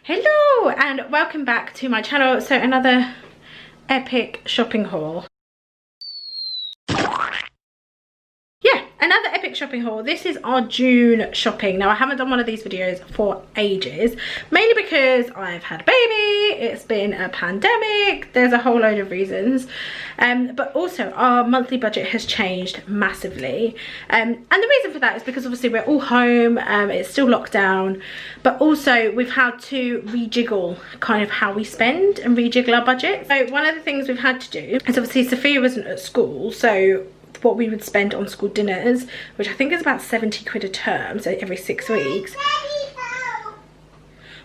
Hello and welcome back to my channel. So another epic shopping haul. Another epic shopping haul. This is our June shopping. Now I haven't done one of these videos for ages, mainly because I've had a baby, it's been a pandemic, there's a whole load of reasons, but also our monthly budget has changed massively, and the reason for that is because obviously we're all home, it's still locked down, but also we've had to rejiggle kind of how we spend and rejiggle our budget. So one of the things we've had to do is, obviously Sophia wasn't at school, so what we would spend on school dinners, which I think is about 70 quid a term, so every 6 weeks,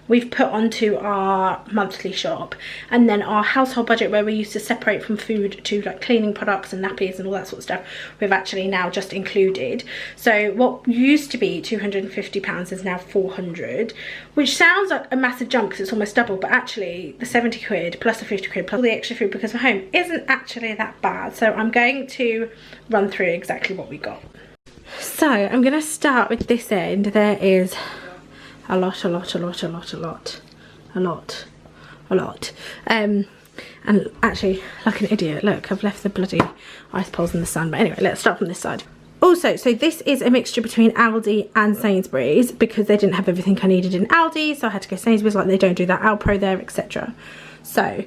we've put onto our monthly shop. And then our household budget, where we used to separate from food to like cleaning products and nappies and all that sort of stuff, we've actually now just included. So what used to be £250 is now 400, which sounds like a massive jump because it's almost double, but actually the 70 quid plus the 50 quid plus all the extra food because we're home isn't actually that bad. So I'm going to run through exactly what we got. So I'm going to start with this end. There is a lot. And actually, like an idiot, look, I've left the bloody ice poles in the sun. But anyway, let's start from this side. Also, so this is a mixture between Aldi and Sainsbury's because they didn't have everything I needed in Aldi, so I had to go Sainsbury's, like they don't do that Alpro there, etc. So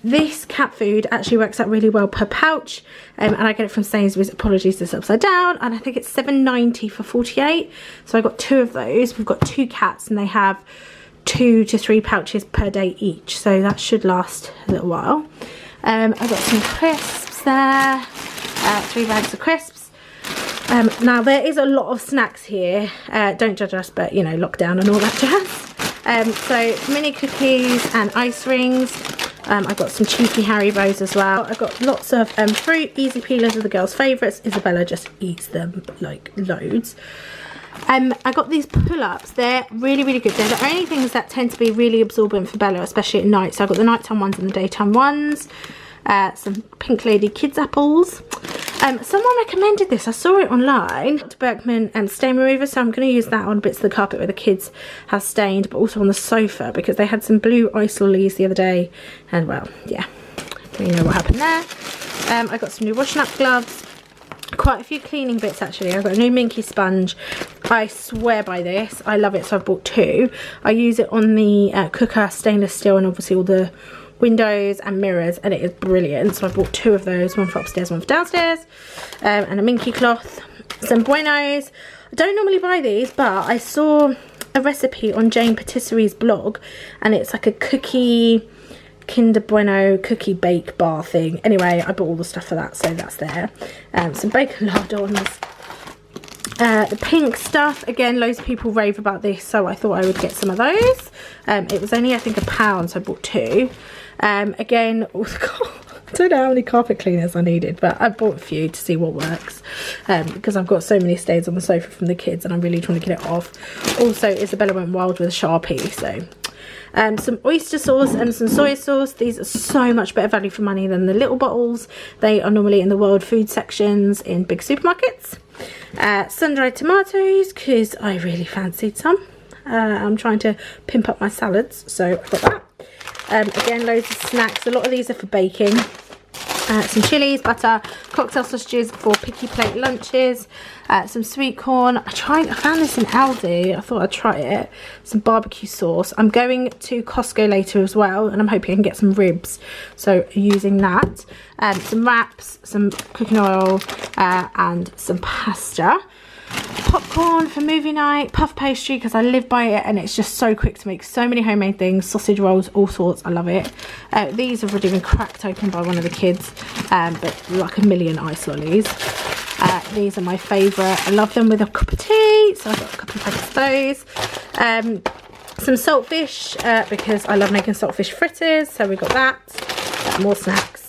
this cat food actually works out really well per pouch, and I get it from Sainsbury's. Apologies, this is upside down, and I think it's £7.90 for 48. So I got 2 of those. We've got 2 cats and they have 2 to 3 pouches per day each, so that should last a little while. I got some crisps there, 3 bags of crisps. Now there is a lot of snacks here, don't judge us, but you know, lockdown and all that jazz. So mini cookies and ice rings. I got some cheeky Haribos as well. I got lots of fruit. Easy peelers are the girls' favourites. Isabella just eats them like loads. I got these pull-ups. They're really good. They're the only things that tend to be really absorbent for Bella, especially at night. So I got the nighttime ones and the daytime ones. Some Pink Lady kids apples. Someone recommended this. I saw it online. Dr. Berkman stain remover, so I'm going to use that on bits of the carpet where the kids have stained, but also on the sofa because they had some blue ice lollies the other day, and well, yeah, you know what happened there. I got some new washing up gloves. Quite a few cleaning bits actually. I've got a new Minky sponge. I swear by this. I love it, so I've bought 2. I use it on the cooker, stainless steel, and obviously all the windows and mirrors, and it is brilliant. So I bought 2 of those, one for upstairs, one for downstairs, and a Minky cloth, some Buenos. I don't normally buy these, but I saw a recipe on Jane Patisserie's blog, and it's like a cookie Kinder Bueno cookie bake bar thing. Anyway, I bought all the stuff for that, so that's there. Some bacon lardons. The pink stuff, again, loads of people rave about this, so I thought I would get some of those. It was only, I think, £1, so I bought 2. Again, I don't know how many carpet cleaners I needed, but I bought a few to see what works, because I've got so many stains on the sofa from the kids and I'm really trying to get it off. Also, Isabella went wild with a Sharpie, so some oyster sauce and some soy sauce. These are so much better value for money than the little bottles. They are normally in the world food sections in big supermarkets. Sun-dried tomatoes, because I really fancied some. I'm trying to pimp up my salads, so I've got that. Again, loads of snacks. A lot of these are for baking. Some chilies, butter, cocktail sausages for picky plate lunches, some sweet corn. I found this in Aldi. I thought I'd try it. Some barbecue sauce. I'm going to Costco later as well, and I'm hoping I can get some ribs, so using that. Some wraps, some cooking oil, and some pasta. Popcorn for movie night, puff pastry because I live by it and it's just so quick to make. So many homemade things, sausage rolls, all sorts. I love it. These have already been cracked open by one of the kids, but like a million ice lollies. These are my favourite. I love them with a cup of tea, so I've got a couple of packets of those. Some saltfish because I love making saltfish fritters, so we got that. More snacks.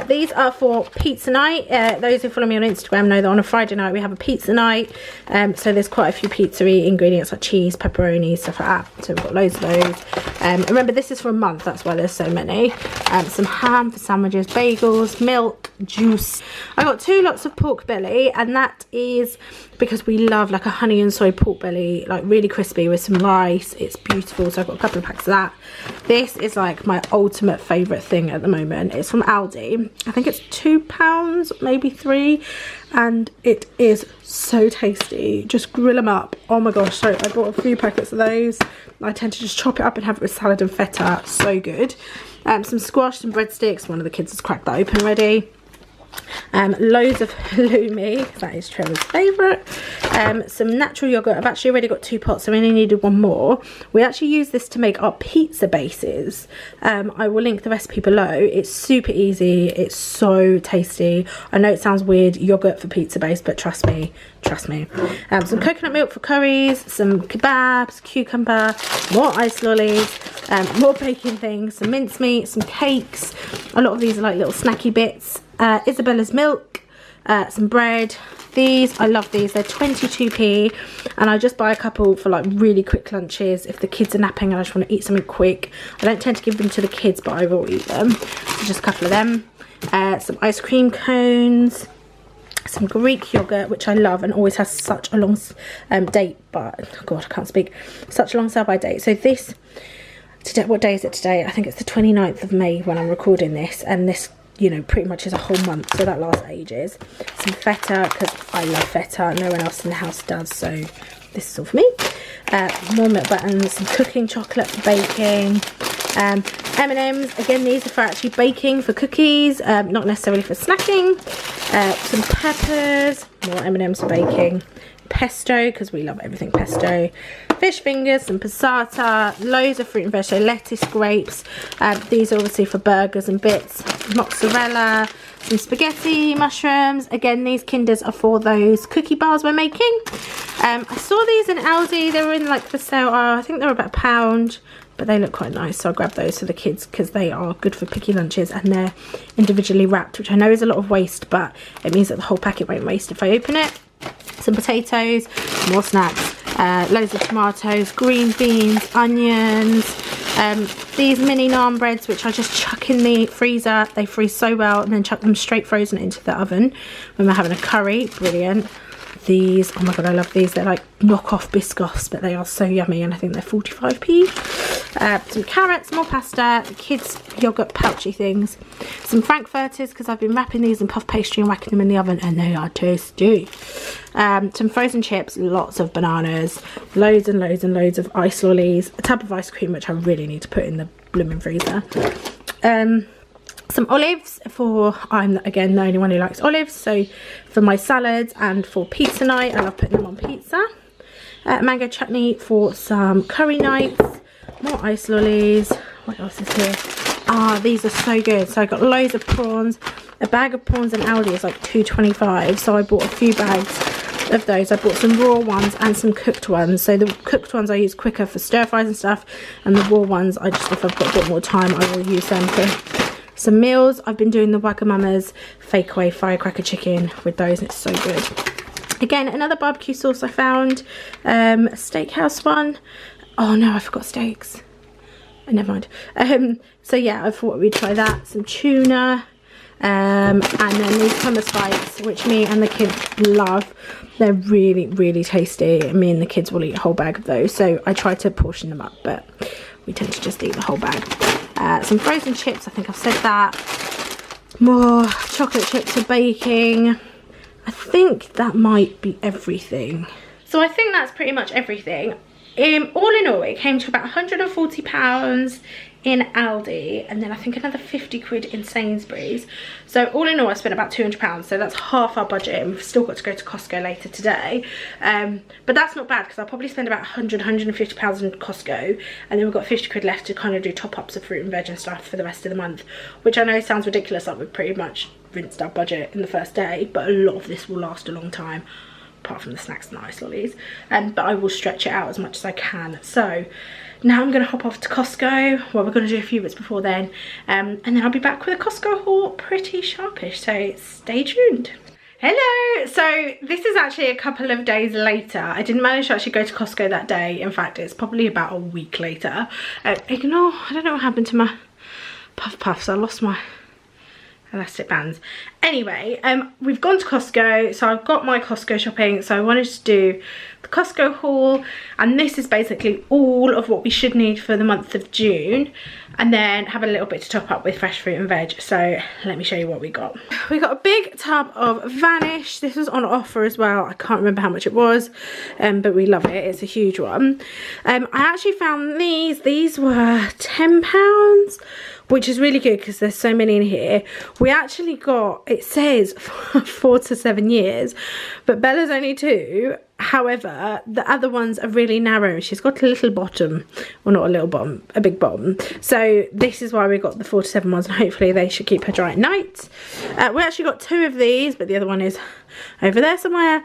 These are for pizza night. Those who follow me on Instagram know that on a Friday night we have a pizza night, so there's quite a few pizzery ingredients like cheese, pepperoni, stuff like that, so we've got loads of those. Remember, this is for a month, that's why there's so many. Some ham for sandwiches, bagels, milk, juice. I got 2 lots of pork belly, and that is because we love like a honey and soy pork belly, like really crispy with some rice. It's beautiful, so I've got a couple of packs of that. This is like my ultimate favourite thing at the moment. It's from Aldi. I think it's £2, maybe 3, and it is so tasty. Just grill them up. Oh my gosh, so I bought a few packets of those. I tend to just chop it up and have it with salad and feta. So good. Some squash, some breadsticks. One of the kids has cracked that open already. Loads of halloumi, that is Trevor's favourite. Some natural yogurt. I've actually already got 2 pots, so I only needed 1 more. We actually use this to make our pizza bases. I will link the recipe below. It's super easy, it's so tasty. I know it sounds weird, yogurt for pizza base, but trust me, trust me. Some coconut milk for curries, some kebabs, cucumber, more ice lollies, more baking things, some mincemeat, some cakes. A lot of these are like little snacky bits. Isabella's milk, some bread. These, I love these, they're 22p, and I just buy a couple for like really quick lunches if the kids are napping and I just want to eat something quick. I don't tend to give them to the kids, but I will eat them. So just a couple of them. Some ice cream cones, some Greek yogurt, which I love and always has such a long date, but oh god, I can't speak, such a long sell by date. So this, today, what day is it today? I think it's the 29th of May when I'm recording this, and this, you know, pretty much is a whole month, so that lasts ages. Some feta, because I love feta, no one else in the house does, so this is all for me. More milk buttons, some cooking chocolate for baking, M&Ms, again these are for actually baking for cookies, not necessarily for snacking. Some peppers, more M&Ms for baking, pesto, because we love everything pesto, fish fingers, some passata, loads of fruit and veg, so lettuce, grapes. These are obviously for burgers and bits, mozzarella, some spaghetti, mushrooms. Again, these Kinders are for those cookie bars we're making. I saw these in Aldi, they were in like the sale, I think they were about £1, but they look quite nice, so I grabbed those for the kids because they are good for picky lunches, and they're individually wrapped, which I know is a lot of waste, but it means that the whole packet won't waste if I open it. Some potatoes, more snacks, loads of tomatoes, green beans, onions, these mini naan breads, which I just chuck in the freezer. They freeze so well, and then chuck them straight frozen into the oven when we're having a curry. Brilliant. These, oh my god, I love these. They're like knockoff biscoffs, but they are so yummy, and I think they're 45p. Some carrots, more pasta, kids yogurt pouchy things, some frankfurters, because I've been wrapping these in puff pastry and whacking them in the oven, and they are tasty. Some frozen chips, lots of bananas, loads and loads and loads of ice lollies, a tub of ice cream, which I really need to put in the blooming freezer. Some olives, for I'm again the only one who likes olives, so for my salads and for pizza night, I love putting them on pizza. Mango chutney for some curry nights, more ice lollies. What else is here? Ah, these are so good. So I got loads of prawns. A bag of prawns in Aldi is like £2.25, so I bought a few bags of those. I bought some raw ones and some cooked ones. So the cooked ones I use quicker for stir fries and stuff, and the raw ones I just, if I've got a bit more time, I will use them for some meals. I've been doing the Wagamama's fake away firecracker chicken with those, and it's so good. Again, another barbecue sauce I found, a steakhouse one. Oh no, I forgot steaks. Never mind. So yeah, I thought we'd try that. Some tuna, and then these hummus bites, which me and the kids love. They're really, really tasty. Me and the kids will eat a whole bag of those, so I try to portion them up, but we tend to just eat the whole bag. Some frozen chips, I think I've said that. More chocolate chips for baking. I think that might be everything. So I think that's pretty much everything. All in all, it came to about £140 in Aldi, and then I think another 50 quid in Sainsbury's. So all in all, I spent about £200, so that's half our budget, and we've still got to go to Costco later today. But that's not bad, because I'll probably spend about £100, £150 in Costco, and then we've got 50 quid left to kind of do top-ups of fruit and veg and stuff for the rest of the month, which I know sounds ridiculous, like we've pretty much rinsed our budget in the first day, but a lot of this will last a long time, apart from the snacks and the ice lollies. But I will stretch it out as much as I can. So now I'm going to hop off to Costco. Well, we're going to do a few bits before then, and then I'll be back with a Costco haul pretty sharpish, so stay tuned. Hello! So this is actually a couple of days later. I didn't manage to actually go to Costco that day. In fact, it's probably about a week later. Ignore, I don't know what happened to my puffs. I lost my elastic bands. Anyway, we've gone to Costco, so I've got my Costco shopping, so I wanted to do the Costco haul, and this is basically all of what we should need for the month of June, and then have a little bit to top up with fresh fruit and veg. So let me show you what we got. We got a big tub of Vanish. This was on offer as well. I can't remember how much it was, but we love it. It's a huge one. I actually found these were £10, which is really good because there's so many in here. We actually got, it says 4 to 7 years, but Bella's only 2. However, the other ones are really narrow. She's got a little bottom, well, not a little bottom, a big bottom. So this is why we got the 4 to 7 ones, and hopefully they should keep her dry at night. We actually got 2 of these, but the other one is over there somewhere,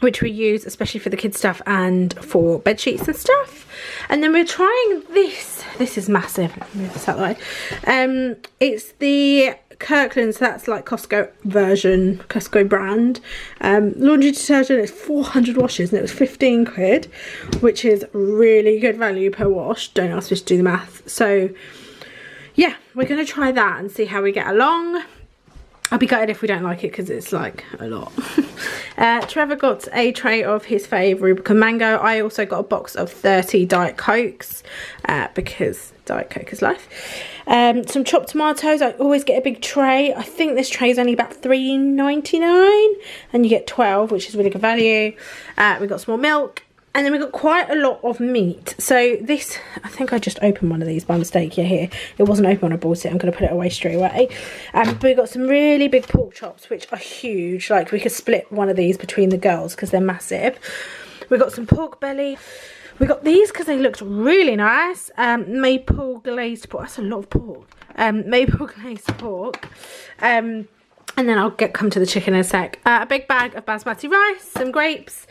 which we use especially for the kids stuff and for bed sheets and stuff. And then we're trying this. This is massive. Let me move this out of the way. It's the Kirkland's, so that's like Costco version, Costco brand. Laundry detergent. It's 400 washes and it was 15 quid, which is really good value per wash. Don't ask me to do the math. So yeah, we're going to try that and see how we get along. I'll be gutted if we don't like it because it's like a lot. Trevor got a tray of his fave Rubicon Mango. I also got a box of 30 Diet Cokes because Diet Coke is life. Some chopped tomatoes. I always get a big tray. I think this tray is only about £3.99 and you get 12, which is really good value. We got some more milk. And then we got quite a lot of meat. So this, I think I just opened one of these by mistake. Yeah, here. It wasn't open when I bought it. I'm going to put it away straight away. But we got some really big pork chops, which are huge. Like, we could split one of these between the girls because they're massive. We got some pork belly. We got these because they looked really nice. Maple glazed pork. That's a lot of pork. Maple glazed pork. And then I'll come to the chicken in a sec. A big bag of basmati rice, some grapes,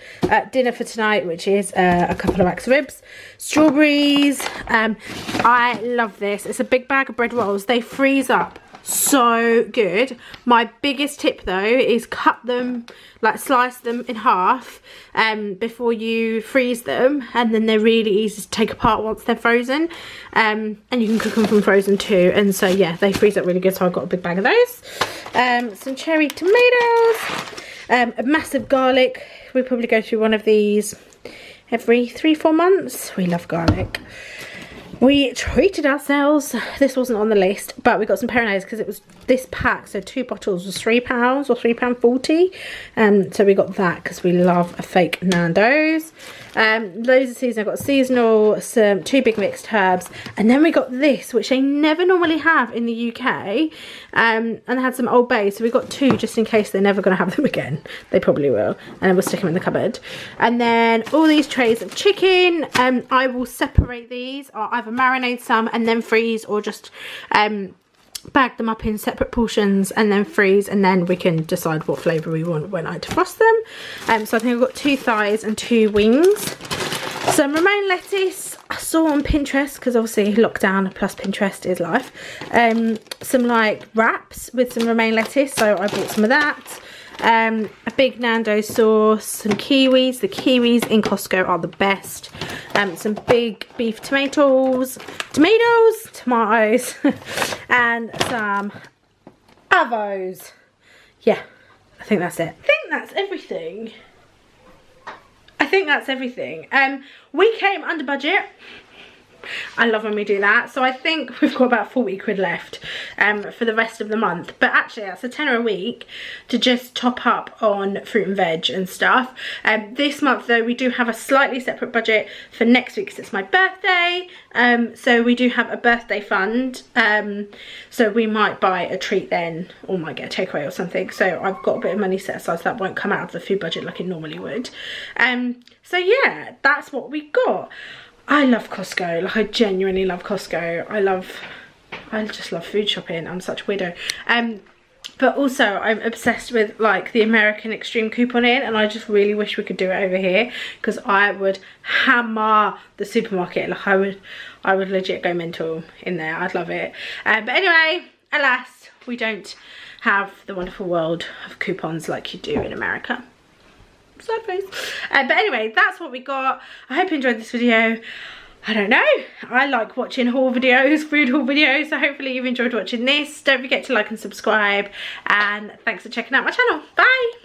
dinner for tonight, which is a couple of racks of ribs, strawberries. I love this. It's a big bag of bread rolls. They freeze up so good. My biggest tip though is cut them, like slice them in half before you freeze them, and then they're really easy to take apart once they're frozen, and you can cook them from frozen too. And so yeah, they freeze up really good, so I've got a big bag of those. Some cherry tomatoes, a massive garlic. We probably go through one of these every 3-4 months. We love garlic. We treated ourselves. This wasn't on the list, but we got some peronaise because it was this pack. So 2 bottles was £3 or £3.40. So we got that because we love a fake Nando's. Loads of season. I got seasonal, some 2 big mixed herbs, and then we got this, which they never normally have in the UK. And I had some Old Bay, so we got 2 just in case they're never going to have them again. They probably will, and then we'll stick them in the cupboard. And then all these trays of chicken. I will separate these. I'll either marinate some and then freeze, or just bag them up in separate portions and then freeze, and then we can decide what flavour we want when I defrost them. So I think I've got 2 thighs and 2 wings. Some romaine lettuce I saw on Pinterest, because obviously lockdown plus Pinterest is life. Some like wraps with some romaine lettuce, so I bought some of that. A big Nando's sauce, some kiwis. The kiwis in Costco are the best. Some big beef tomatoes, and some avos. Yeah, I think that's it. I think that's everything. We came under budget. I love when we do that. So I think we've got about 40 quid left for the rest of the month. But actually that's a tenner a week to just top up on fruit and veg and stuff. This month though, we do have a slightly separate budget for next week because it's my birthday. So we do have a birthday fund. So we might buy a treat then, or might get a takeaway or something. So I've got a bit of money set aside, so that won't come out of the food budget like it normally would. So yeah, that's what we got. I love Costco. Like, I genuinely love Costco. I just love food shopping. I'm such a weirdo. But also I'm obsessed with like the American extreme couponing, and I just really wish we could do it over here, because I would hammer the supermarket. Like I would legit go mental in there. I'd love it. But anyway, alas, we don't have the wonderful world of coupons like you do in America. Sad face. But anyway, that's what we got. I hope you enjoyed this video. I don't know, I like watching haul videos, food haul videos, so hopefully you've enjoyed watching this. Don't forget to like and subscribe, and thanks for checking out my channel. Bye!